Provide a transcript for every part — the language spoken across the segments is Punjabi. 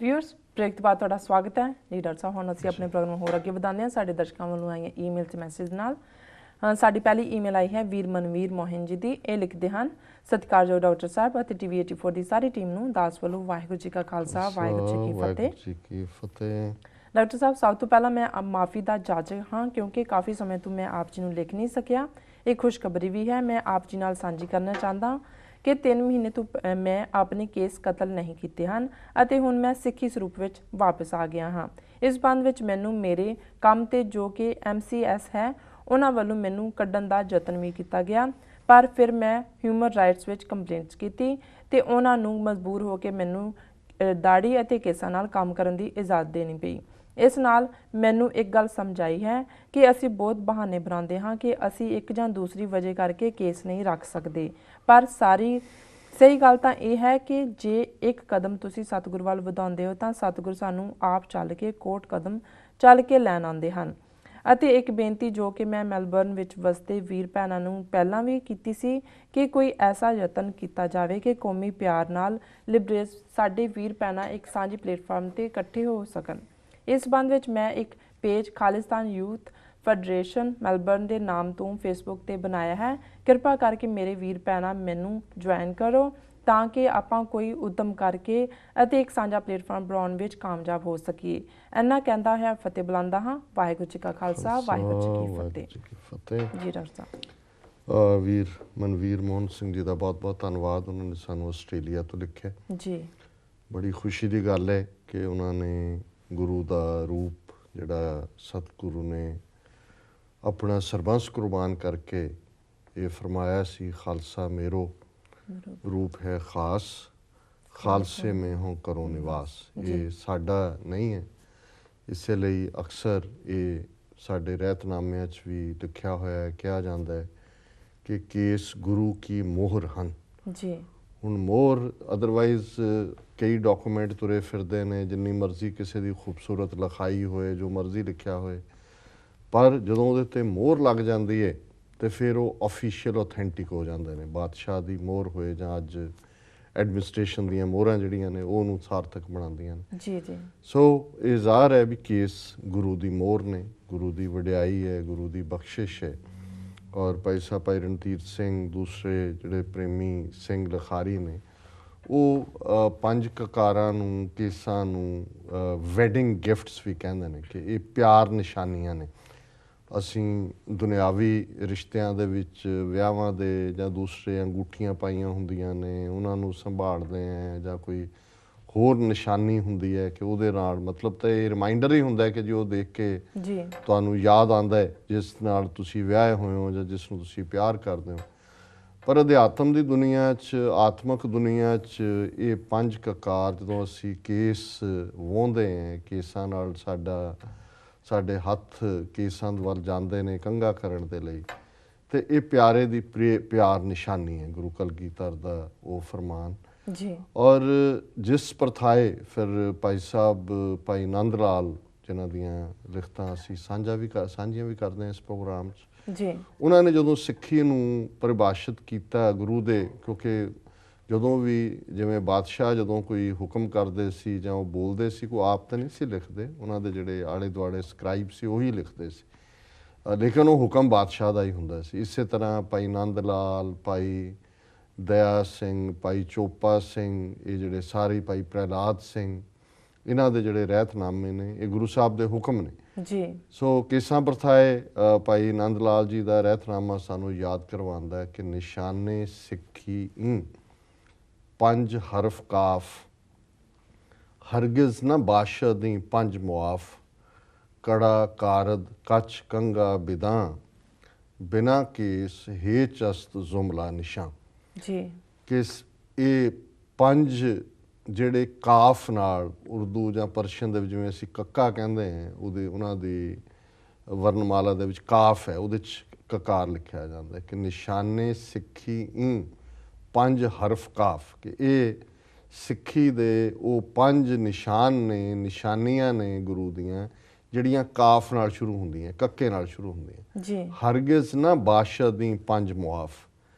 व्यूअर्स ब्रेक तो बाद तुहाडा स्वागत है जी डॉक्टर साहब। हुण असीं अपने प्रोग्राम होर अगे वधाउने हां। साडे दर्शकों वालों आईਆਂ ईमेल ते मैसेज नाल साडी पहली ईमेल आई है वीर मनवीर मोहन जी दी। ਇਹ ਲਿਖਦੇ ਹਨ ਸਤਿਕਾਰਯੋਗ ਡਾਕਟਰ ਸਾਹਿਬ ਅਤੇ ਟੀਵੀ 84 ਦੀ ਸਾਰੀ ਟੀਮ ਨੂੰ ਦਾਸ ਵੱਲੋਂ ਵਾਹਿਗੁਰੂ ਜੀ ਕਾ ਖਾਲਸਾ ਵਾਹਿਗੁਰੂ ਜੀ ਕੀ ਫਤਿਹ। डॉक्टर साहब सब तो पहला मैं माफ़ी का जाचक हाँ क्योंकि काफ़ी समय तो मैं आप जी को लिख नहीं सकिया। एक खुशखबरी भी है मैं आप जी नाल सांझी करना चाहता कि 3 महीने तो मैं अपने केस कतल नहीं किए हैं और हुण मैं सिੱਖੀ ਸਰੂਪ ਵਿੱਚ वापस आ गया हाँ। इस संबंध ਵਿੱਚ मैनू मेरे काम ते जो कि MCS है उन्हां वालों मैनू कड्ढण दा यतन भी किया गया पर फिर मैं ह्यूमन राइट्स ਵਿੱਚ कंप्लेंट्स की ते उन्हां नू मजबूर हो के मैनू दाड़ी ਅਤੇ केसां नाल काम करन दी इजाज़त देनी पई। इस नाल मैनू एक गल समझ आई है कि असी बहुत बहाने बनाते हाँ कि असी एक जां दूसरी वजह करके केस नहीं रख सकते पर सारी सही गल तो यह है कि जे एक कदम तुसी सतगुर वाल वधाउंदे हो तो सतगुर सानू आप चल के कोट कदम चल के लैन आउंदे हन। ਅਤੇ एक बेनती जो कि मैं मैलबर्न ਵਿੱਚ ਵਸਦੇ ਵੀਰ ਭੈਣਾਂ ਨੂੰ ਪਹਿਲਾਂ ਵੀ ਕੀਤੀ ਸੀ ਕਿ ਕੋਈ ਐਸਾ ਯਤਨ ਕੀਤਾ ਜਾਵੇ ਕਿ ਕੌਮੀ ਪਿਆਰ ਨਾਲ ਲਿਬਰੇਟ ਸਾਡੇ ਵੀਰ ਭੈਣਾਂ ਇੱਕ ਸਾਂਝੀ ਪਲੇਟਫਾਰਮ ਤੇ ਇਕੱਠੇ ਹੋ ਸਕਣ। इस संबंध में मैं एक page Khalistan youth federation Melbourne के नाम तो फेसबुक पर बनाया है। कृपा करके मेरे वीर भैणा मैनू ज्वाइन करो ताकि आपां कोई उद्यम करके अते एक साझा प्लेटफॉर्म बनाने में कामयाब हो सकीए। इन्ना कहता है फतेह बुलांदा हाँ। वाहिगुरू जी का खालसा वाहिगुरू जी की फतेह। जी डॉक्टर साहब वीर मनवीर मोहन सिंह जी का बहुत बहुत धन्यवाद। उन्होंने सानू आस्ट्रेलिया तो लिखे जी। बड़ी खुशी की गल है कि उन्होंने गुरु का रूप जिहड़ा सतगुरु ने अपना सरबंस कुर्बान करके ये फरमाया सी खालसा मेरो रूप है खास खालसे में हो करो निवास। ये साडा नहीं है इसलिए अक्सर ये साडे रहतनामिਆਂ 'ਚ भी लिखा होया है कहा जाता है कि केस गुरु की मोहर हैं जी। ਹੁਣ ਮੋਹਰ ਅਦਰਵਾਈਜ਼ ਕਈ ਡਾਕੂਮੈਂਟ ਤੁਰੇ ਫਿਰਦੇ ਨੇ ਜਿੰਨੀ ਮਰਜ਼ੀ ਕਿਸੇ ਦੀ ਖੂਬਸੂਰਤ ਲਿਖਾਈ ਹੋਏ ਜੋ ਮਰਜ਼ੀ ਲਿਖਿਆ ਹੋਏ ਪਰ ਜਦੋਂ ਉਹਦੇ 'ਤੇ ਮੋਹਰ ਲੱਗ ਜਾਂਦੀ ਹੈ ਤੇ ਫਿਰ ਉਹ ਆਫੀਸ਼ੀਅਲ ਆਥੈਂਟਿਕ ਹੋ ਜਾਂਦੇ ਨੇ। ਬਾਦਸ਼ਾਹ ਦੀ ਮੋਹਰ ਹੋਏ ਜਾਂ ਅੱਜ ਐਡਮਿਨਿਸਟ੍ਰੇਸ਼ਨ ਦੀਆਂ ਮੋਹਰਾਂ ਜਿਹੜੀਆਂ ਨੇ ਉਹਨੂੰ ਸਾਰਥਕ ਬਣਾਉਂਦੀਆਂ ਨੇ। ਜੀ ਜੀ। ਸੋ ਇਹ ਜ਼ਾਹਰ ਹੈ ਵੀ ਕੇਸ ਗੁਰੂ ਦੀ ਮੋਹਰ ਨੇ, ਗੁਰੂ ਦੀ ਵਡਿਆਈ ਹੈ, ਗੁਰੂ ਦੀ ਬਖਸ਼ਿਸ਼ ਹੈ। और भाई साहब भाई रणधीर सिंह दूसरे जोड़े प्रेमी सिंह लिखारी ने वो 5 ककारां नूं केसां नूं वैडिंग गिफ्ट्स भी कहंदे ने कि ये प्यार निशानियां ने। असीं दुनियावी रिश्तियां दे विच विआहां दे जां दूसरे अंगूठियां पाईयां हुंदियां ने उन्हां नूं संभालदे हैं जां कोई होर निशानी हुंदी है कि ਉਹਦੇ ਨਾਲ मतलब तो ये रिमाइंडर ही हुंदा है कि जो देख के जी ਤੁਹਾਨੂੰ याद आंदा है जिस नाल तुसी ਵਿਆਹੇ ਹੋਏ ਹੋ ਜਾਂ ਜਿਸ ਨੂੰ ਤੁਸੀਂ ਪਿਆਰ ਕਰਦੇ ਹੋ। ਪਰ ਅਧਿਆਤਮ ਦੀ ਦੁਨੀਆ 'ਚ ਆਤਮਿਕ ਦੁਨੀਆ 'ਚ ਇਹ 5 ਕਕਾਰ ਜਦੋਂ ਅਸੀਂ ਕੇਸ ਵਾਹੁੰਦੇ ਹਾਂ ਕੇਸਾਂ ਨਾਲ ਸਾਡੇ ਹੱਥ ਕੇਸਾਂ ਵੱਲ ਜਾਂਦੇ ਨੇ ਕੰਘਾ ਕਰਨ ਦੇ ਲਈ ਤੇ ਇਹ ਪਿਆਰੇ ਦੀ ਪਿਆਰ ਨਿਸ਼ਾਨੀ ਹੈ ਗੁਰੂ ਕਲਗੀਧਰ ਦਾ ਉਹ ਫਰਮਾਨ जी। और जिस प्रथाए फिर भाई साहब भाई नंद लाल जिन्हां दियां लिखतां असीं साਂਝੀਆਂ भी करते हैं इस प्रोग्राम जी। उन्होंने जो सिक्खी नूं परिभाषित किया गुरु दे क्योंकि जदों भी जिवें बादशाह जदों कोई हुक्म करते सी जां वो बोलते सी कोई आप तो नहीं सी लिखते उन्हां दे जिहड़े आले दुआले स्क्राइब सी उही लिखते सी लेकिन वो हुक्म बादशाह का ही हुंदा सी। इस तरह भाई नंद लाल भाई दया सिंह भाई चोपा सिंह ये जोड़े सारे भाई प्रहलाद सिंह इन्हां दे जोड़े रहतनामे ने ये गुरु साहब दे हुक्म ने जी। सो केसां प्रथाए भाई नंद लाल जी का रहतनामा सानू याद करवांदा है कि निशाने सिक्खी 5 हरफ काफ हरगिज ना बादशाह दी 5 मुआफ कड़ा कारद कच कंगा बिदां बिना केस हे चस्त जुमला निशां जी। कि ये 5 ਜਿਹੜੇ ਕਾਫ ਨਾਲ ਉਰਦੂ ਜਾਂ ਪਰਸ਼ੀਅਨ ਦੇ ਵਿੱਚ ਜਿਵੇਂ ਅਸੀਂ ਕੱਕਾ ਕਹਿੰਦੇ ਹਾਂ ਉਹਦੇ ਉਹਨਾਂ ਦੀ ਵਰਨਮਾਲਾ ਦੇ ਵਿੱਚ ਕਾਫ ਹੈ ਉਹਦੇ 'ਚ ਕਕਾਰ ਲਿਖਿਆ ਜਾਂਦਾ ਕਿ ਨਿਸ਼ਾਨੇ ਸਿੱਖੀ 5 ਹਰਫ ਕਾਫ ਕਿ ਇਹ ਸਿੱਖੀ ਦੇ ਉਹ 5 ਨਿਸ਼ਾਨ ਨੇ ਨਿਸ਼ਾਨੀਆਂ ਨੇ ਗੁਰੂ ਦੀਆਂ ਜਿਹੜੀਆਂ ਕਾਫ ਨਾਲ ਸ਼ੁਰੂ ਹੁੰਦੀਆਂ ਕੱਕੇ ਨਾਲ ਸ਼ੁਰੂ ਹੁੰਦੀਆਂ ਜੀ। ਹਰਗਿਜ਼ ਨਾ ਬਾਦਸ਼ਾਹ ਦੀ 5 ਮੁਆਫ।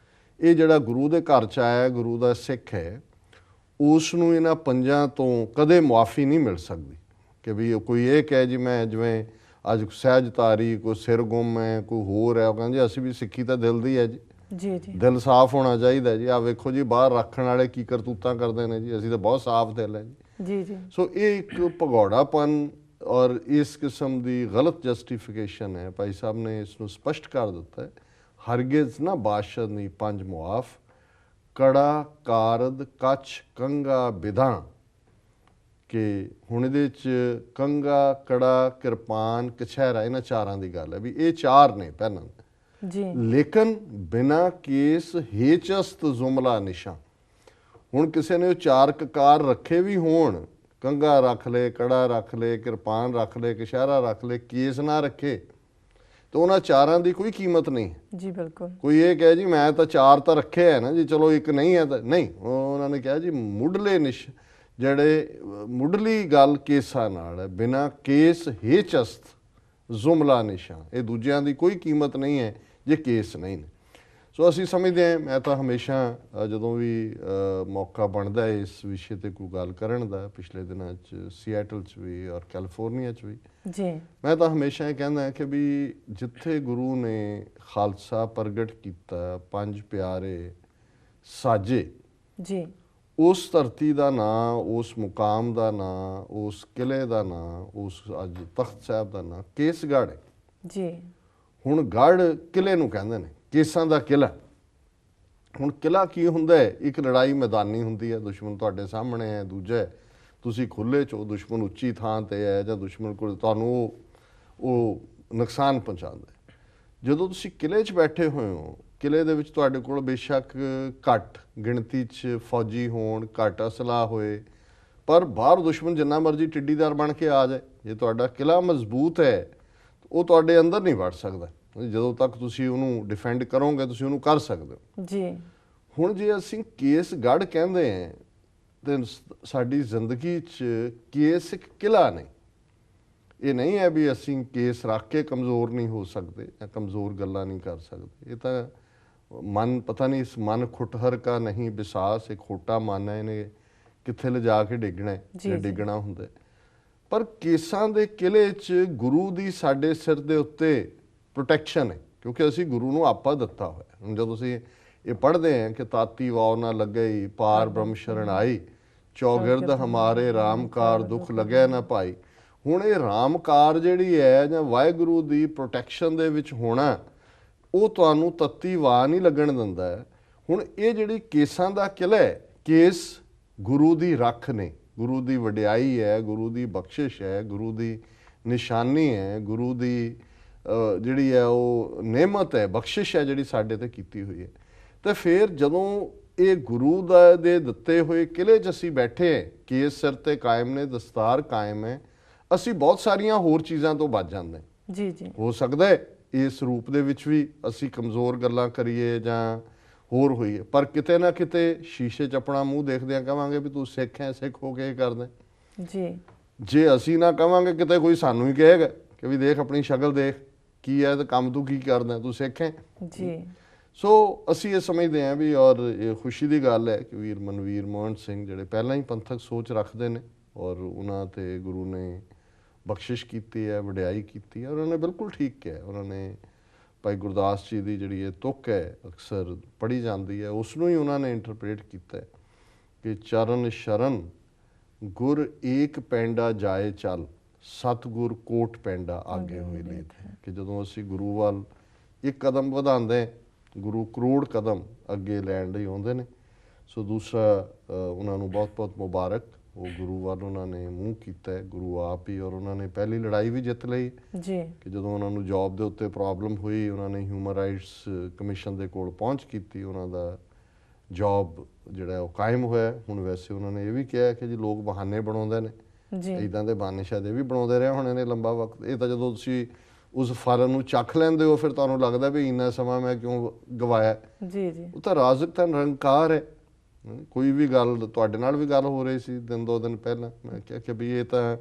ਇਹ ਜਿਹੜਾ ਗੁਰੂ ਦੇ ਘਰ 'ਚ ਆਇਆ ਗੁਰੂ ਦਾ ਸਿੱਖ ਹੈ ਉਸ ਨੂੰ ਇਹਨਾਂ ਪੰਜਾਂ ਤੋਂ ਕਦੇ ਮੁਆਫੀ ਨਹੀਂ ਮਿਲ ਸਕਦੀ ਕਿ ਵੀ ਕੋਈ ਇਹ ਕਹੇ ਜੀ ਮੈਂ ਜਿਵੇਂ ਅੱਜ ਸਹਿਜਤਾਰੀ ਕੋਈ ਸਿਰ ਗੁੰਮ ਹੈ ਕੋਈ ਹੋਰ ਹੈ, ਉਹ ਕਹਿੰਦੇ ਅਸੀਂ ਵੀ ਸਿੱਖੀ ਤਾਂ ਦਿਲ ਦੀ ਹੈ ਜੀ, ਜੀ ਜੀ ਦਿਲ ਸਾਫ਼ ਹੋਣਾ ਚਾਹੀਦਾ ਜੀ। ਆਹ ਵੇਖੋ ਜੀ ਬਾਹਰ ਰੱਖਣ ਵਾਲੇ ਕੀ ਕਰਤੂਤਾਂ ਕਰਦੇ ਨੇ ਜੀ, ਅਸੀਂ ਤਾਂ ਬਹੁਤ ਸਾਫ਼ ਦਿਲ ਹੈ ਜੀ। ਜੀ ਜੀ ਸੋ ਇਹ ਇੱਕ ਭਗੌੜਾਪਨ ਔਰ ਇਸ ਕਿਸਮ ਦੀ ਗਲਤ ਜਸਟੀਫਿਕੇਸ਼ਨ ਹੈ। ਭਾਈ ਸਾਹਿਬ ਨੇ ਇਸ ਨੂੰ ਸਪਸ਼ਟ ਕਰ ਦਿੱਤਾ ਹੈ, ਹਰਗਿਜ਼ ਨਾ ਬਾਸ਼ਦ ਨਹੀਂ ਪੰਜ ਮੁਆਫ, ਕੜਾ ਕਾਰਦ ਕੱਛ ਕੰਗਾ ਬਿਧਾਂ, ਕਿ ਹੁਣ ਇਹਦੇ 'ਚ ਕੰਗਾ ਕੜਾ ਕਿਰਪਾਨ ਕਛਹਿਰਾ ਇਹਨਾਂ ਚਾਰਾਂ ਦੀ ਗੱਲ ਹੈ ਵੀ ਇਹ ਚਾਰ ਨੇ ਪਹਿਲਾਂ। ਜੀ ਲੇਕਿਨ ਬਿਨਾ ਕੇਸ ਹੇਚਸਤ ਜ਼ੁਮਲਾ ਨਿਸ਼ਾਂ, ਹੁਣ ਕਿਸੇ ਨੇ ਉਹ ਚਾਰ ਕਕਾਰ ਰੱਖੇ ਵੀ ਹੋਣ, ਕੰਗਾ ਰੱਖ ਲਏ, ਕੜਾ ਰੱਖ ਲਏ, ਕਿਰਪਾਨ ਰੱਖ ਲਏ, ਕਛਹਿਰਾ ਰੱਖ ਲਏ, ਕੇਸ ਨਾ ਰੱਖੇ ਤਾਂ ਉਹਨਾਂ ਚਾਰਾਂ ਦੀ ਕੋਈ ਕੀਮਤ ਨਹੀਂ। ਜੀ ਬਿਲਕੁਲ। ਕੋਈ ਇਹ ਕਹੇ ਜੀ ਮੈਂ ਤਾਂ ਚਾਰ ਤਾਂ ਰੱਖੇ ਹੈ ਨਾ ਜੀ, ਚਲੋ ਇੱਕ ਨਹੀਂ ਹੈ ਤਾਂ ਨਹੀਂ। ਉਹਨਾਂ ਨੇ ਕਿਹਾ ਜੀ ਮੁੱਢਲੇ ਜਿਹੜੇ ਮੁੱਢਲੀ ਗੱਲ ਕੇਸਾਂ ਨਾਲ ਹੈ, ਬਿਨਾ ਕੇਸ ਹੇਚਸਤ ਜ਼ੁਮਲਾ ਨਿਸ਼ਾਂ, ਇਹ ਦੂਜਿਆਂ ਦੀ ਕੋਈ ਕੀਮਤ ਨਹੀਂ ਹੈ ਜੇ ਕੇਸ ਨਹੀਂ ਨੇ। ਸੋ ਅਸੀਂ ਸਮਝਦੇ ਹਾਂ, ਮੈਂ ਤਾਂ ਹਮੇਸ਼ਾ ਜਦੋਂ ਵੀ ਮੌਕਾ ਬਣਦਾ ਹੈ ਇਸ ਵਿਸ਼ੇ 'ਤੇ ਕੋਈ ਗੱਲ ਕਰਨ ਦਾ, ਪਿਛਲੇ ਦਿਨਾਂ 'ਚ ਸੀਐਟਲ 'ਚ ਵੀ ਔਰ ਕੈਲੀਫੋਰਨੀਆ 'ਚ ਵੀ ਜੀ, ਮੈਂ ਤਾਂ ਹਮੇਸ਼ਾ ਇਹ ਕਹਿੰਦਾ ਕਿ ਵੀ ਜਿੱਥੇ ਗੁਰੂ ਨੇ ਖਾਲਸਾ ਪ੍ਰਗਟ ਕੀਤਾ, ਪੰਜ ਪਿਆਰੇ ਸਾਜੇ, ਜੀ ਉਸ ਧਰਤੀ ਦਾ ਨਾਂ, ਉਸ ਮੁਕਾਮ ਦਾ ਨਾਂ, ਉਸ ਕਿਲੇ ਦਾ ਨਾਂ, ਉਸ ਅੱਜ ਤਖਤ ਸਾਹਿਬ ਦਾ ਨਾਂ ਕੇਸਗੜ੍ਹ ਹੈ। ਜੀ ਹੁਣ ਗੜ੍ਹ ਕਿਲੇ ਨੂੰ ਕਹਿੰਦੇ ਨੇ, ਕੇਸਾਂ ਦਾ ਕਿਲਾ। ਹੁਣ ਕਿਲਾ ਕੀ ਹੁੰਦਾ ਹੈ? ਇੱਕ ਲੜਾਈ ਮੈਦਾਨੀ ਹੁੰਦੀ ਹੈ, ਦੁਸ਼ਮਣ ਤੁਹਾਡੇ ਸਾਹਮਣੇ ਹੈ। ਦੂਜਾ ਤੁਸੀਂ ਖੁੱਲ੍ਹੇ 'ਚੋਂ, ਦੁਸ਼ਮਣ ਉੱਚੀ ਥਾਂ 'ਤੇ ਹੈ ਜਾਂ ਦੁਸ਼ਮਣ ਕੋਲ ਤੁਹਾਨੂੰ ਉਹ ਨੁਕਸਾਨ ਪਹੁੰਚਾਉਂਦਾ ਹੈ। ਜਦੋਂ ਤੁਸੀਂ ਕਿਲੇ 'ਚ ਬੈਠੇ ਹੋਏ ਹੋ, ਕਿਲੇ ਦੇ ਵਿੱਚ ਤੁਹਾਡੇ ਕੋਲ ਬੇਸ਼ੱਕ ਘੱਟ ਗਿਣਤੀ 'ਚ ਫੌਜੀ ਹੋਣ, ਘੱਟ ਅਸਲਾ ਹੋਏ, ਪਰ ਬਾਹਰ ਦੁਸ਼ਮਣ ਜਿੰਨਾ ਮਰਜ਼ੀ ਟਿੱਡੀਦਾਰ ਬਣ ਕੇ ਆ ਜਾਏ, ਜੇ ਤੁਹਾਡਾ ਕਿਲਾ ਮਜ਼ਬੂਤ ਹੈ ਉਹ ਤੁਹਾਡੇ ਅੰਦਰ ਨਹੀਂ ਵੜ ਸਕਦਾ। ਜਦੋਂ ਤੱਕ ਤੁਸੀਂ ਉਹਨੂੰ ਡਿਫੈਂਡ ਕਰੋਗੇ ਤੁਸੀਂ ਉਹਨੂੰ ਕਰ ਸਕਦੇ ਹੋ। ਜੀ ਹੁਣ ਜੇ ਅਸੀਂ ਕੇਸਗੜ੍ਹ ਕਹਿੰਦੇ ਹਾਂ ਤੇ ਸਾਡੀ ਜ਼ਿੰਦਗੀ 'ਚ ਕੇਸ ਇੱਕ ਕਿਲਾ ਨਹੀਂ। ਇਹ ਨਹੀਂ ਹੈ ਵੀ ਅਸੀਂ ਕੇਸ ਰੱਖ ਕੇ ਕਮਜ਼ੋਰ ਨਹੀਂ ਹੋ ਸਕਦੇ ਜਾਂ ਕਮਜ਼ੋਰ ਗੱਲਾਂ ਨਹੀਂ ਕਰ ਸਕਦੇ। ਇਹ ਤਾਂ ਮਨ, ਪਤਾ ਨਹੀਂ ਇਸ ਮਨ ਖੁਟਹਰ ਕਾ ਨਹੀਂ ਵਿਸਾਸ, ਇੱਕ ਖੋਟਾ ਮਨ ਹੈ, ਇਹਨੇ ਕਿੱਥੇ ਲਿਜਾ ਕੇ ਡਿੱਗਣਾ ਜਾਂ ਡਿੱਗਣਾ ਹੁੰਦਾ। ਪਰ ਕੇਸਾਂ ਦੇ ਕਿਲੇ 'ਚ ਗੁਰੂ ਦੀ ਸਾਡੇ ਸਿਰ ਦੇ ਉੱਤੇ ਪ੍ਰੋਟੈਕਸ਼ਨ ਹੈ, ਕਿਉਂਕਿ ਅਸੀਂ ਗੁਰੂ ਨੂੰ ਆਪਾ ਦਿੱਤਾ ਹੋਇਆ। ਹੁਣ ਜਦੋਂ ਅਸੀਂ ਇਹ ਪੜ੍ਹਦੇ ਹਾਂ ਕਿ ਤਾਤੀ ਵਾਉ ਨਾ ਲੱਗੇ ਪਾਰ ਬ੍ਰਹਮ ਸ਼ਰਨ ਆਈ, ਚੌਗਿਰਦ ਹਮਾਰੇ ਰਾਮਕਾਰ ਦੁੱਖ ਲੱਗਿਆ ਨਾ ਭਾਈ। ਹੁਣ ਇਹ ਰਾਮਕਾਰ ਜਿਹੜੀ ਹੈ ਜਾਂ ਵਾਹਿਗੁਰੂ ਦੀ ਪ੍ਰੋਟੈਕਸ਼ਨ ਦੇ ਵਿੱਚ ਹੋਣਾ, ਉਹ ਤੁਹਾਨੂੰ ਤੱਤੀ ਵਾਹ ਨਹੀਂ ਲੱਗਣ ਦਿੰਦਾ ਹੈ। ਹੁਣ ਇਹ ਜਿਹੜੀ ਕੇਸਾਂ ਦਾ ਕਿਲਾ ਹੈ, ਕੇਸ ਗੁਰੂ ਦੀ ਰੱਖ ਨੇ, ਗੁਰੂ ਦੀ ਵਡਿਆਈ ਹੈ, ਗੁਰੂ ਦੀ ਬਖਸ਼ਿਸ਼ ਹੈ, ਗੁਰੂ ਦੀ ਨਿਸ਼ਾਨੀ ਹੈ, ਗੁਰੂ ਦੀ ਜਿਹੜੀ ਹੈ ਉਹ ਨਿਹਮਤ ਹੈ, ਬਖਸ਼ਿਸ਼ ਹੈ ਜਿਹੜੀ ਸਾਡੇ ਤੇ ਕੀਤੀ ਹੋਈ ਹੈ। ਤੇ ਫਿਰ ਜਦੋਂ ਇਹ ਗੁਰੂ ਦੇ ਦਿੱਤੇ ਹੋਏ ਕਿਲੇ 'ਚ ਅਸੀਂ ਬੈਠੇ ਹਾਂ, ਕੇਸ ਸਿਰ ਤੇ ਕਾਇਮ ਨੇ, ਦਸਤਾਰ ਕਾਇਮ ਹੈ, ਅਸੀਂ ਬਹੁਤ ਸਾਰੀਆਂ ਹੋਰ ਚੀਜ਼ਾਂ ਤੋਂ ਬਚ ਜਾਂਦੇ ਹਾਂ। ਜੀ ਜੀ ਹੋ ਸਕਦਾ ਹੈ ਇਸ ਰੂਪ ਦੇ ਵਿੱਚ ਵੀ ਅਸੀਂ ਕਮਜ਼ੋਰ ਗੱਲਾਂ ਕਰੀਏ ਜਾਂ ਹੋਰ ਹੋਈਏ, ਪਰ ਕਿਤੇ ਨਾ ਕਿਤੇ ਸ਼ੀਸ਼ੇ 'ਚ ਆਪਣਾ ਮੂੰਹ ਦੇਖਦਿਆਂ ਕਹਾਂਗੇ ਵੀ ਤੂੰ ਸਿੱਖ ਹੈ, ਸਿੱਖ ਹੋ ਕੇ ਇਹ ਕਰਦਾ। ਜੀ ਜੇ ਅਸੀਂ ਨਾ ਕਹਾਂਗੇ, ਕਿਤੇ ਕੋਈ ਸਾਨੂੰ ਹੀ ਕਹੇਗਾ ਕਿ ਵੀ ਦੇਖ ਆਪਣੀ ਸ਼ਕਲ ਦੇਖ ਕੀ ਹੈ ਤੇ ਕੰਮ ਤੂੰ ਕੀ ਕਰਦਾ, ਤੂੰ ਸਿੱਖ ਹੈ। ਜੀ ਸੋ ਅਸੀਂ ਇਹ ਸਮਝਦੇ ਹਾਂ ਵੀ, ਔਰ ਇਹ ਖੁਸ਼ੀ ਦੀ ਗੱਲ ਹੈ ਕਿ ਵੀਰ ਮਨਵੀਰ ਮੋਹਨ ਸਿੰਘ ਜਿਹੜੇ ਪਹਿਲਾਂ ਹੀ ਪੰਥਕ ਸੋਚ ਰੱਖਦੇ ਨੇ ਔਰ ਉਹਨਾਂ 'ਤੇ ਗੁਰੂ ਨੇ ਬਖਸ਼ਿਸ਼ ਕੀਤੀ ਹੈ, ਵਡਿਆਈ ਕੀਤੀ ਹੈ। ਉਹਨਾਂ ਨੇ ਬਿਲਕੁਲ ਠੀਕ ਕਿਹਾ। ਉਹਨਾਂ ਨੇ ਭਾਈ ਗੁਰਦਾਸ ਜੀ ਦੀ ਜਿਹੜੀ ਇਹ ਤੁਕ ਹੈ ਅਕਸਰ ਪੜ੍ਹੀ ਜਾਂਦੀ ਹੈ, ਉਸ ਨੂੰ ਹੀ ਉਹਨਾਂ ਨੇ ਇੰਟਰਪ੍ਰੇਟ ਕੀਤਾ ਕਿ ਚਰਨ ਸ਼ਰਨ ਗੁਰ ਏਕ ਪੈਂਡਾ ਜਾਏ ਚੱਲ, ਸਤਿਗੁਰ ਕੋਟ ਪੈਂਡਾ ਆਗੇ ਹੋਏ ਲੀਤ। ਕਿ ਜਦੋਂ ਅਸੀਂ ਗੁਰੂ ਵੱਲ ਇੱਕ ਕਦਮ ਵਧਾਉਂਦੇ, ਗੁਰੂ ਕਰੋੜ ਕਦਮ ਅੱਗੇ ਲੈਣ ਲਈ ਆਉਂਦੇ ਨੇ। ਸੋ ਦੂਸਰਾ ਉਹਨਾਂ ਨੂੰ ਬਹੁਤ ਬਹੁਤ ਮੁਬਾਰਕ, ਉਹ ਗੁਰੂ ਵੱਲ ਉਹਨਾਂ ਨੇ ਮੂੰਹ ਕੀਤਾ ਹੈ, ਗੁਰੂ ਆਪ ਹੀ। ਔਰ ਉਹਨਾਂ ਨੇ ਪਹਿਲੀ ਲੜਾਈ ਵੀ ਜਿੱਤ ਲਈ ਜੀ ਕਿ ਜਦੋਂ ਉਹਨਾਂ ਨੂੰ ਜੌਬ ਦੇ ਉੱਤੇ ਪ੍ਰੋਬਲਮ ਹੋਈ, ਉਹਨਾਂ ਨੇ ਹਿਊਮਨ ਰਾਈਟਸ ਕਮਿਸ਼ਨ ਦੇ ਕੋਲ ਪਹੁੰਚ ਕੀਤੀ, ਉਹਨਾਂ ਦਾ ਜੌਬ ਜਿਹੜਾ ਉਹ ਕਾਇਮ ਹੋਇਆ। ਹੁਣ ਵੈਸੇ ਉਹਨਾਂ ਨੇ ਇਹ ਵੀ ਕਿਹਾ ਕਿ ਜੀ ਲੋਕ ਬਹਾਨੇ ਬਣਾਉਂਦੇ ਨੇ, ਜੀ ਇੱਦਾਂ ਦੇ ਬਹਾਨੇ ਸ਼ਾਇਦ ਇਹ ਵੀ ਬਣਾਉਂਦੇ ਰਹੇ ਹੋਣੇ ਨੇ ਲੰਬਾ ਵਕਤ। ਇਹ ਤਾਂ ਜਦੋਂ ਤੁਸੀਂ ਉਸ ਫਲ ਨੂੰ ਚੱਖ ਲੈਂਦੇ ਹੋ ਫਿਰ ਤੁਹਾਨੂੰ ਲੱਗਦਾ ਵੀ ਇੰਨਾ ਸਮਾਂ ਮੈਂ ਕਿਉਂ ਗਵਾਇਆ। ਜੀ ਜੀ ਉਹ ਤਾਂ ਰਾਜ਼ਕ ਤਾਂ ਨਿਰੰਕਾਰ ਹੈ। ਕੋਈ ਵੀ ਗੱਲ, ਤੁਹਾਡੇ ਨਾਲ ਵੀ ਗੱਲ ਹੋ ਰਹੀ ਸੀ ਦਿਨ ਦੋ ਦਿਨ ਪਹਿਲਾਂ, ਮੈਂ ਕਿਹਾ ਕਿ ਵੀ ਇਹ ਤਾਂ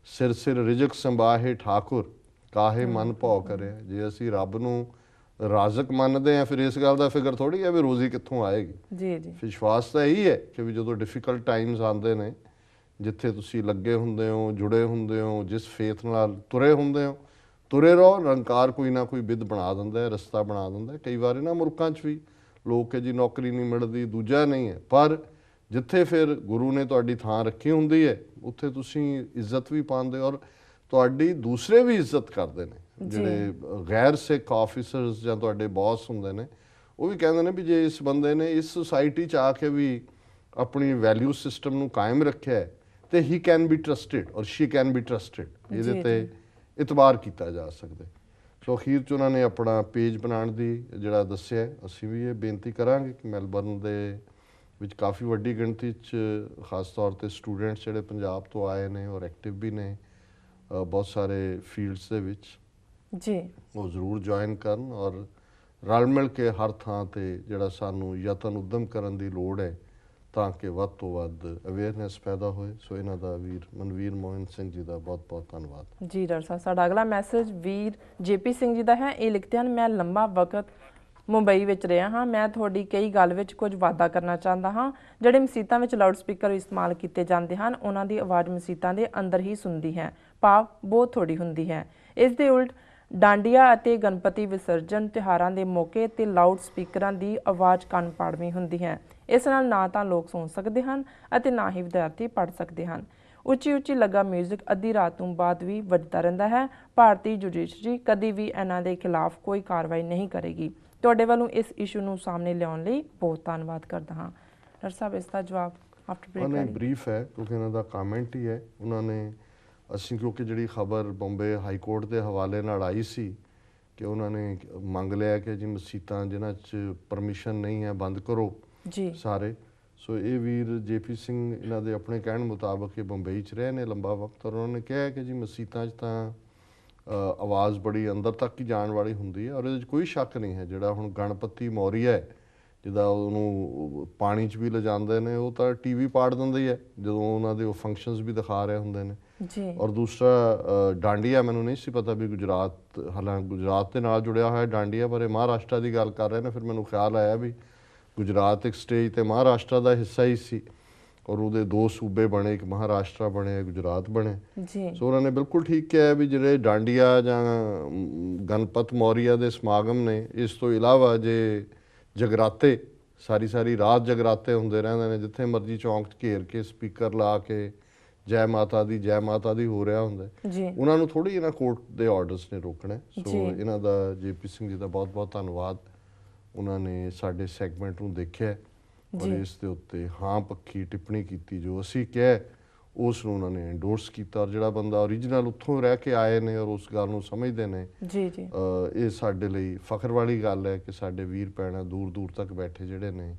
ਸਿਰ ਸਿਰ ਰਿਜਕ ਸੰਭਾਹੇ ਠਾਕੁਰ ਕਾਹੇ ਮਨ ਭਉ ਕਰਿਆ। ਜੇ ਅਸੀਂ ਰੱਬ ਨੂੰ ਰਾਜ਼ਕ ਮੰਨਦੇ ਆ, ਫਿਰ ਇਸ ਗੱਲ ਦਾ ਫਿਕਰ ਥੋੜੀ ਹੈ ਵੀ ਰੋਜ਼ੀ ਕਿੱਥੋਂ ਆਏਗੀ। ਜੀ ਜੀ ਵਿਸ਼ਵਾਸ ਤਾਂ ਇਹੀ ਹੈ ਕਿ ਵੀ ਜਦੋਂ ਡਿਫਿਕਲਟ ਟਾਈਮਸ ਆਉਂਦੇ ਨੇ, ਜਿੱਥੇ ਤੁਸੀਂ ਲੱਗੇ ਹੁੰਦੇ ਹੋ, ਜੁੜੇ ਹੁੰਦੇ ਹੋ, ਜਿਸ ਫੇਥ ਨਾਲ ਤੁਰੇ ਹੁੰਦੇ ਹੋ, ਤੁਰੇ ਰਹੋ। ਨਿਰੰਕਾਰ ਕੋਈ ਨਾ ਕੋਈ ਵਿਧ ਬਣਾ ਦਿੰਦਾ ਹੈ, ਰਸਤਾ ਬਣਾ ਦਿੰਦਾ ਹੈ। ਕਈ ਵਾਰ ਇਹਨਾਂ ਮੁਲਕਾਂ 'ਚ ਵੀ ਲੋਕ ਹੈ ਜੀ ਨੌਕਰੀ ਨਹੀਂ ਮਿਲਦੀ, ਦੂਜਾ ਨਹੀਂ ਹੈ, ਪਰ ਜਿੱਥੇ ਫਿਰ ਗੁਰੂ ਨੇ ਤੁਹਾਡੀ ਥਾਂ ਰੱਖੀ ਹੁੰਦੀ ਹੈ ਉੱਥੇ ਤੁਸੀਂ ਇੱਜ਼ਤ ਵੀ ਪਾਉਂਦੇ ਹੋ, ਔਰ ਤੁਹਾਡੀ ਦੂਸਰੇ ਵੀ ਇੱਜ਼ਤ ਕਰਦੇ ਨੇ। ਜਿਹੜੇ ਗੈਰ ਸਿੱਖ ਆਫਿਸਰਸ ਜਾਂ ਤੁਹਾਡੇ ਬੌਸ ਹੁੰਦੇ ਨੇ, ਉਹ ਵੀ ਕਹਿੰਦੇ ਨੇ ਵੀ ਜੇ ਇਸ ਬੰਦੇ ਨੇ ਇਸ ਸੁਸਾਇਟੀ 'ਚ ਆ ਕੇ ਵੀ ਆਪਣੀ ਵੈਲਿਊ ਸਿਸਟਮ ਨੂੰ ਕਾਇਮ ਰੱਖਿਆ ਹੈ ਤੇ ਹੀ ਕੈਨ ਬੀ ਟਰਸਟਿਡ ਔਰ ਸ਼ੀ ਕੈਨ ਬੀ ਟਰਸਟਿਡ, ਇਹਦੇ ਤੇ ਇਤਬਾਰ ਕੀਤਾ ਜਾ ਸਕਦਾ। ਸੋ ਅਖੀਰ 'ਚ ਉਹਨਾਂ ਨੇ ਆਪਣਾ ਪੇਜ ਬਣਾਉਣ ਦੀ ਜਿਹੜਾ ਦੱਸਿਆ, ਅਸੀਂ ਵੀ ਇਹ ਬੇਨਤੀ ਕਰਾਂਗੇ ਕਿ ਮੈਲਬਰਨ ਦੇ ਵਿੱਚ ਕਾਫੀ ਵੱਡੀ ਗਿਣਤੀ 'ਚ ਖਾਸ ਤੌਰ ਤੇ ਸਟੂਡੈਂਟਸ ਜਿਹੜੇ ਪੰਜਾਬ ਤੋਂ ਆਏ ਨੇ ਔਰ ਐਕਟਿਵ ਵੀ ਨੇ ਬਹੁਤ ਸਾਰੇ ਫੀਲਡਸ ਦੇ ਵਿੱਚ ਜੀ, ਉਹ ਜ਼ਰੂਰ ਜੁਆਇਨ ਕਰਨ ਔਰ ਰਲ ਮਿਲ ਕੇ ਹਰ ਥਾਂ ਤੇ ਜਿਹੜਾ ਸਾਨੂੰ ਯਤਨ ਉਦਮ ਕਰਨ ਦੀ ਲੋੜ ਹੈ ਤਾਂ ਕਿ ਵੱਧ ਤੋਂ ਵੱਧ ਅਵੇਅਰਨੈਸ ਪੈਦਾ ਹੋਏ। ਸੋ ਇਹਨਾਂ ਦਾ ਵੀਰ ਮਨਵੀਰ ਮੋਹਨ ਸਿੰਘ ਜੀ ਦਾ ਬਹੁਤ ਬਹੁਤ ਧੰਨਵਾਦ। ਜੀ ਡਾਕਟਰ ਸਾਹਿਬ, ਸਾਡਾ ਅਗਲਾ ਮੈਸੇਜ ਵੀਰ ਜੇਪੀ ਸਿੰਘ ਜੀ ਦਾ ਹੈ। ਇਹ ਲਿਖਦੇ ਹਨ, ਮੈਂ ਲੰਬਾ ਵਕਤ ਮੁੰਬਈ ਵਿੱਚ ਰਿਹਾ ਹਾਂ। ਮੈਂ ਤੁਹਾਡੀ ਕਈ ਗੱਲ ਵਿੱਚ ਕੁਝ ਵਾਧਾ ਕਰਨਾ ਚਾਹੁੰਦਾ ਹਾਂ। ਜਿਹੜੇ ਮਸੀਤਾਂ ਵਿੱਚ ਲਾਊਡ ਸਪੀਕਰ ਇਸਤੇਮਾਲ ਕੀਤੇ ਜਾਂਦੇ ਹਨ, ਉਹਨਾਂ ਦੀ ਆਵਾਜ਼ ਮਸੀਤਾਂ ਦੇ ਅੰਦਰ ਹੀ ਸੁਣਦੀ ਹੈ, ਭਾਵ ਬਹੁਤ ਥੋੜੀ ਹੁੰਦੀ ਹੈ। ਇਸ ਦੇ ਉਲਟ ਡਾਂਡੀਆ ਅਤੇ ਗਣਪਤੀ ਵਿਸਰਜਨ ਤਿਉਹਾਰਾਂ ਦੇ ਮੌਕੇ ਤੇ ਲਾਊਡ ਸਪੀਕਰਾਂ ਦੀ ਆਵਾਜ਼ ਕੰਨ ਪਾੜਵੀਂ ਹੁੰਦੀ ਹੈ। ਇਸ ਨਾਲ ਨਾ ਤਾਂ ਲੋਕ ਸੁਣ ਸਕਦੇ ਹਨ ਅਤੇ ਨਾ ਹੀ ਵਿਦਿਆਰਥੀ ਪੜ੍ਹ ਸਕਦੇ ਹਨ। ਉੱਚੀ ਉੱਚੀ ਲੱਗਾ ਮਿਊਜ਼ਿਕ ਅੱਧੀ ਰਾਤ ਤੋਂ ਬਾਅਦ ਵੀ ਵੱਜਦਾ ਰਹਿੰਦਾ ਹੈ। ਭਾਰਤੀ ਜੁਡੀਸ਼ਰੀ ਕਦੀ ਵੀ ਇਹਨਾਂ ਦੇ ਖਿਲਾਫ ਕੋਈ ਕਾਰਵਾਈ ਨਹੀਂ ਕਰੇਗੀ। ਤੁਹਾਡੇ ਵੱਲੋਂ ਇਸ ਇਸ਼ੂ ਨੂੰ ਸਾਹਮਣੇ ਲਿਆਉਣ ਲਈ ਬਹੁਤ ਧੰਨਵਾਦ ਕਰਦਾ ਹਾਂ। ਡਾਕਟਰ ਸਾਹਿਬ, ਇਸ ਦਾ ਜਵਾਬ ਆਫਟਰ ਬ੍ਰੇਕ ਉਹਨਾਂ ਨੇ ਬਰੀਫ ਹੈ ਕਿਉਂਕਿ ਇਹਨਾਂ ਦਾ ਕਮੈਂਟ ਹੀ ਹੈ। ਉਹਨਾਂ ਨੇ ਅਸੀਂ ਕਿਉਂਕਿ ਜਿਹੜੀ ਖਬਰ ਬੰਬੇ ਹਾਈ ਕੋਰਟ ਦੇ ਹਵਾਲੇ ਨਾਲ ਆਈ ਸੀ ਕਿ ਉਹਨਾਂ ਨੇ ਮੰਗ ਲਿਆ ਕਿ ਜੀ ਮਸੀਤਾਂ ਜਿਨ੍ਹਾਂ 'ਚ ਪਰਮਿਸ਼ਨ ਨਹੀਂ ਹੈ ਬੰਦ ਕਰੋ ਜੀ ਸਾਰੇ। ਸੋ ਇਹ ਵੀਰ ਜੇਪੀ ਸਿੰਘ ਇਹਨਾਂ ਦੇ ਆਪਣੇ ਕਹਿਣ ਮੁਤਾਬਕ ਇਹ ਬੰਬਈ 'ਚ ਰਹੇ ਨੇ ਲੰਬਾ ਵਕਤ, ਔਰ ਉਹਨਾਂ ਨੇ ਕਿਹਾ ਕਿ ਜੀ ਮਸੀਤਾਂ 'ਚ ਤਾਂ ਆਵਾਜ਼ ਬੜੀ ਅੰਦਰ ਤੱਕ ਹੀ ਜਾਣ ਵਾਲੀ ਹੁੰਦੀ ਹੈ ਔਰ ਇਹਦੇ 'ਚ ਕੋਈ ਸ਼ੱਕ ਨਹੀਂ ਹੈ। ਜਿਹੜਾ ਹੁਣ ਗਣਪਤੀ ਮੌਰੀਆ ਹੈ, ਜਿੱਦਾਂ ਉਹਨੂੰ ਪਾਣੀ 'ਚ ਵੀ ਲਿਜਾਂਦੇ ਨੇ, ਉਹ ਤਾਂ ਟੀਵੀ ਪਾੜ ਦਿੰਦੇ ਹੈ ਜਦੋਂ ਉਹਨਾਂ ਦੇ ਉਹ ਫੰਕਸ਼ਨਸ ਵੀ ਦਿਖਾ ਰਹੇ ਹੁੰਦੇ ਨੇ। ਜੀ ਔਰ ਦੂਸਰਾ ਡਾਂਡੀਆ, ਮੈਨੂੰ ਨਹੀਂ ਸੀ ਪਤਾ ਵੀ ਗੁਜਰਾਤ, ਹਾਲਾਂਕਿ ਗੁਜਰਾਤ ਦੇ ਨਾਲ ਜੁੜਿਆ ਹੋਇਆ ਡਾਂਡੀਆ, ਪਰ ਇਹ ਮਹਾਰਾਸ਼ਟਰ ਦੀ ਗੱਲ ਕਰ ਰਹੇ ਨੇ। ਫਿਰ ਮੈਨੂੰ ਖਿਆਲ ਆਇਆ ਵੀ ਗੁਜਰਾਤ ਇੱਕ ਸਟੇਜ ਤੇ ਮਹਾਰਾਸ਼ਟਰ ਦਾ ਹਿੱਸਾ ਹੀ ਸੀ ਔਰ ਉਹਦੇ ਦੋ ਸੂਬੇ ਬਣੇ, ਇੱਕ ਮਹਾਰਾਸ਼ਟਰ ਬਣੇ, ਗੁਜਰਾਤ ਬਣੇ। ਜੀ ਸੋ ਉਹਨਾਂ ਨੇ ਬਿਲਕੁਲ ਠੀਕ ਕਿਹਾ ਵੀ ਜਿਹੜੇ ਡਾਂਡੀਆ ਜਾਂ ਗਣਪਤ ਮੌਰੀਆ ਦੇ ਸਮਾਗਮ ਨੇ, ਇਸ ਤੋਂ ਇਲਾਵਾ ਜੇ ਜਗਰਾਤੇ ਸਾਰੀ ਸਾਰੀ ਰਾਤ ਜਗਰਾਤੇ ਹੁੰਦੇ ਰਹਿੰਦੇ ਨੇ, ਜਿੱਥੇ ਮਰਜ਼ੀ ਚੌਂਕ 'ਚ ਘੇਰ ਕੇ ਸਪੀਕਰ ਲਾ ਕੇ ਜੈ ਮਾਤਾ ਦੀ ਹੋ ਰਿਹਾ ਹੁੰਦਾ, ਜੀ ਉਹਨਾਂ ਨੂੰ ਥੋੜੀ ਇਹਨਾਂ ਕੋਰਟ ਦੇ ਆਰਡਰਸ ਨੇ ਰੋਕਣਾ। ਸੋ ਜੀ। ਇਹਨਾਂ ਦਾ ਜੇਪੀ ਸਿੰਘ ਜੀ ਦਾ ਬਹੁਤ ਬਹੁਤ ਧੰਨਵਾਦ। ਉਹਨਾਂ ਨੇ ਸਾਡੇ ਸੈਗਮੈਂਟ ਨੂੰ ਦੇਖਿਆ ਔਰ ਜੀ। ਇਸ ਦੇ ਉੱਤੇ ਹਾਂ ਪੱਖੀ ਟਿੱਪਣੀ ਕੀਤੀ। ਜੋ ਅਸੀਂ ਕਿਹਾ ਉਸ ਨੂੰ ਉਹਨਾਂ ਨੇ ਐਂਡੋਰਸ ਕੀਤਾ ਔਰ ਜਿਹੜਾ ਬੰਦਾ ਓਰੀਜਨਲ ਉੱਥੋਂ ਰਹਿ ਕੇ ਆਏ ਨੇ ਔਰ ਉਸ ਗੱਲ ਨੂੰ ਸਮਝਦੇ ਨੇ, ਜੀ ਜੀ ਇਹ ਸਾਡੇ ਲਈ ਫਖਰ ਵਾਲੀ ਗੱਲ ਹੈ ਕਿ ਸਾਡੇ ਵੀਰ ਭੈਣਾਂ ਦੂਰ ਦੂਰ ਤੱਕ ਬੈਠੇ ਜਿਹੜੇ ਨੇ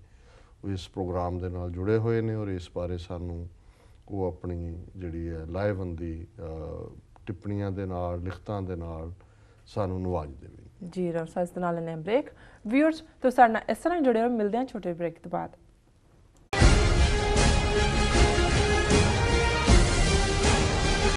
ਉਹ ਇਸ ਪ੍ਰੋਗਰਾਮ ਦੇ ਨਾਲ ਜੁੜੇ ਹੋਏ ਨੇ ਔਰ ਇਸ ਬਾਰੇ ਸਾਨੂੰ ਉਹ ਆਪਣੀ ਜਿਹੜੀ ਹੈ ਲਾਹੇਵੰਦੀ ਟਿੱਪਣੀਆਂ ਦੇ ਨਾਲ, ਲਿਖਤਾਂ ਦੇ ਨਾਲ ਸਾਨੂੰ ਨਵਾਜਦੇ ਵੀ। ਜੀ ਡਾਕਟਰ ਸਾਹਿਬ, ਇਸ ਦੇ ਨਾਲ ਲੈਂਦੇ ਹਾਂ ਬ੍ਰੇਕ। ਵਿਊਅਰਸ, ਤੁਸੀਂ ਸਾਡੇ ਨਾਲ ਇਸ ਤਰ੍ਹਾਂ ਹੀ ਜੁੜੇ ਰਹੋ। ਮਿਲਦੇ ਹਾਂ ਛੋਟੇ ਬ੍ਰੇਕ ਤੋਂ ਬਾਅਦ।